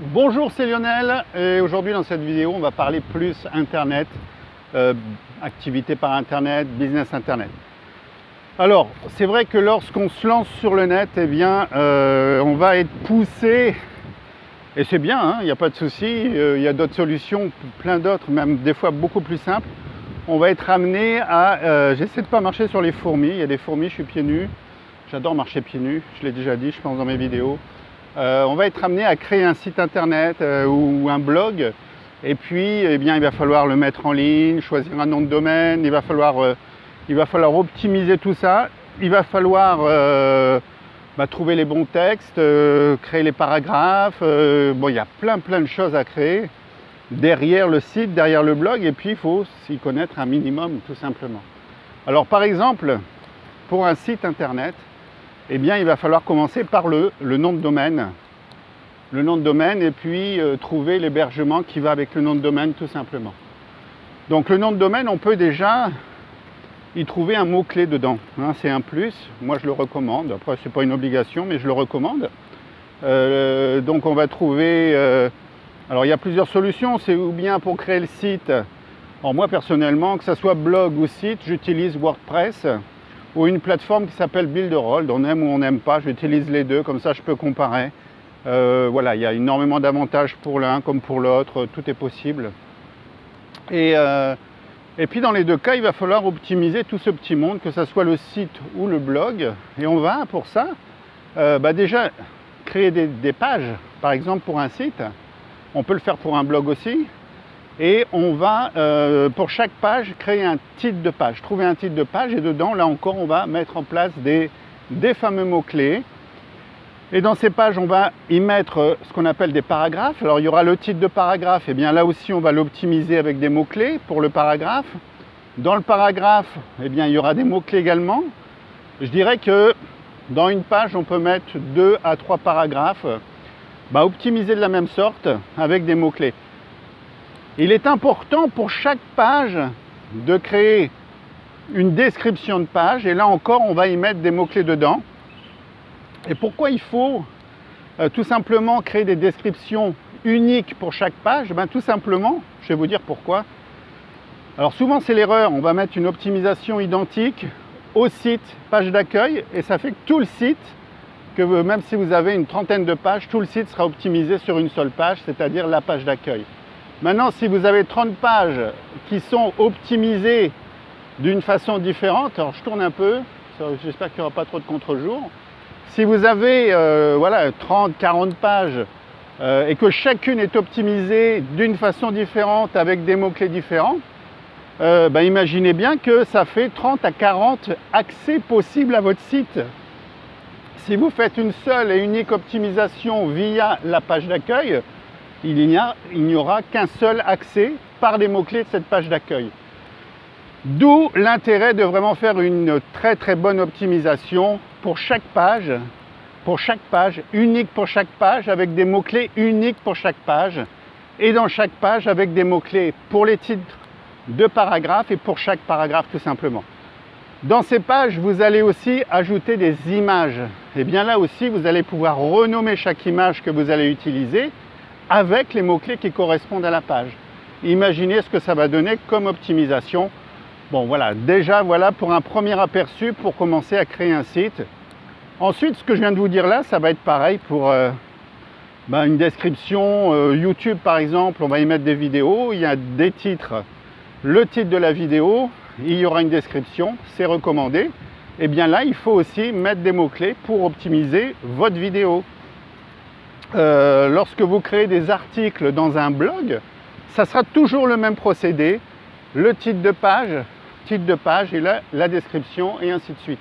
Bonjour, c'est Lionel et aujourd'hui dans cette vidéo on va parler plus Internet, activité par Internet, business Internet. Alors c'est vrai que lorsqu'on se lance sur le net, on va être poussé, et c'est bien, hein, il n'y a pas de souci, il y a d'autres solutions, plein d'autres, même des fois beaucoup plus simples. On va être amené à, j'essaie de ne pas marcher sur les fourmis, il y a des fourmis, je suis pieds nus, j'adore marcher pieds nus, je l'ai déjà dit je pense dans mes vidéos. On va être amené à créer un site internet ou un blog, et puis il va falloir le mettre en ligne, choisir un nom de domaine, il va falloir optimiser tout ça, il va falloir trouver les bons textes, créer les paragraphes, il y a plein de choses à créer derrière le site, derrière le blog, et puis il faut s'y connaître un minimum tout simplement. Alors par exemple, pour un site internet, il va falloir commencer par le nom de domaine. Le nom de domaine et puis trouver l'hébergement qui va avec le nom de domaine tout simplement. Donc le nom de domaine, on peut déjà y trouver un mot-clé dedans. Hein, c'est un plus, moi je le recommande. Après c'est pas une obligation mais je le recommande. Donc on va trouver... alors il y a plusieurs solutions, c'est ou bien pour créer le site. Alors moi personnellement, que ce soit blog ou site, j'utilise WordPress. Ou une plateforme qui s'appelle Builderall, on aime ou on n'aime pas, j'utilise les deux, comme ça je peux comparer. Voilà, il y a énormément d'avantages pour l'un comme pour l'autre, tout est possible. Et puis dans les deux cas, il va falloir optimiser tout ce petit monde, que ce soit le site ou le blog. Et on va pour ça déjà créer des pages, par exemple pour un site, on peut le faire pour un blog aussi. Et on va, pour chaque page, créer un titre de page, trouver un titre de page, et dedans, là encore, on va mettre en place des fameux mots-clés. Et dans ces pages, on va y mettre ce qu'on appelle des paragraphes. Alors, il y aura le titre de paragraphe, et bien là aussi, on va l'optimiser avec des mots-clés pour le paragraphe. Dans le paragraphe, il y aura des mots-clés également. Je dirais que dans une page, on peut mettre 2 à 3 paragraphes, optimisés de la même sorte avec des mots-clés. Il est important pour chaque page de créer une description de page, et là encore on va y mettre des mots-clés dedans. Et pourquoi il faut tout simplement créer des descriptions uniques pour chaque page? Tout simplement, je vais vous dire pourquoi. Alors souvent c'est l'erreur, on va mettre une optimisation identique au site, page d'accueil, et ça fait que tout le site, même si vous avez une trentaine de pages, tout le site sera optimisé sur une seule page, c'est-à-dire la page d'accueil. Maintenant, si vous avez 30 pages qui sont optimisées d'une façon différente, alors je tourne un peu, j'espère qu'il n'y aura pas trop de contre-jour. Si vous avez 30, 40 pages et que chacune est optimisée d'une façon différente avec des mots-clés différents, imaginez bien que ça fait 30 à 40 accès possibles à votre site. Si vous faites une seule et unique optimisation via la page d'accueil, il n'y aura qu'un seul accès par les mots-clés de cette page d'accueil. D'où l'intérêt de vraiment faire une très bonne optimisation pour chaque page, unique pour chaque page, avec des mots-clés uniques pour chaque page, et dans chaque page avec des mots-clés pour les titres de paragraphes et pour chaque paragraphe tout simplement. Dans ces pages, vous allez aussi ajouter des images. Et bien là aussi, vous allez pouvoir renommer chaque image que vous allez utiliser avec les mots-clés qui correspondent à la page. Imaginez ce que ça va donner comme optimisation. Bon voilà, déjà voilà pour un premier aperçu pour commencer à créer un site. Ensuite, ce que je viens de vous dire là, ça va être pareil pour une description YouTube par exemple, on va y mettre des vidéos, il y a des titres, le titre de la vidéo, il y aura une description, c'est recommandé. Et bien là, il faut aussi mettre des mots-clés pour optimiser votre vidéo. Lorsque vous créez des articles dans un blog, ça sera toujours le même procédé, le titre de page et la description et ainsi de suite.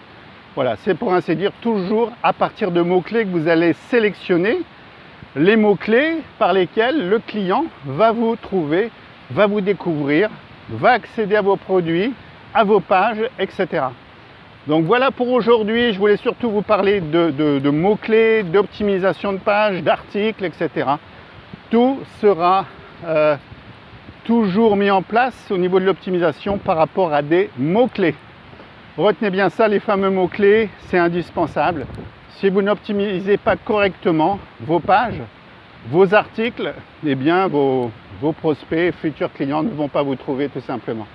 Voilà, c'est pour ainsi dire toujours à partir de mots-clés que vous allez sélectionner les mots-clés par lesquels le client va vous trouver, va vous découvrir, va accéder à vos produits, à vos pages, etc. Donc voilà pour aujourd'hui, je voulais surtout vous parler de mots-clés, d'optimisation de pages, d'articles, etc. Tout sera toujours mis en place au niveau de l'optimisation par rapport à des mots-clés. Retenez bien ça, les fameux mots-clés, c'est indispensable. Si vous n'optimisez pas correctement vos pages, vos articles, eh bien vos prospects, futurs clients ne vont pas vous trouver tout simplement.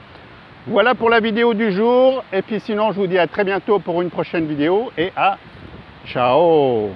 Voilà pour la vidéo du jour. Et puis sinon, je vous dis à très bientôt pour une prochaine vidéo et à ciao!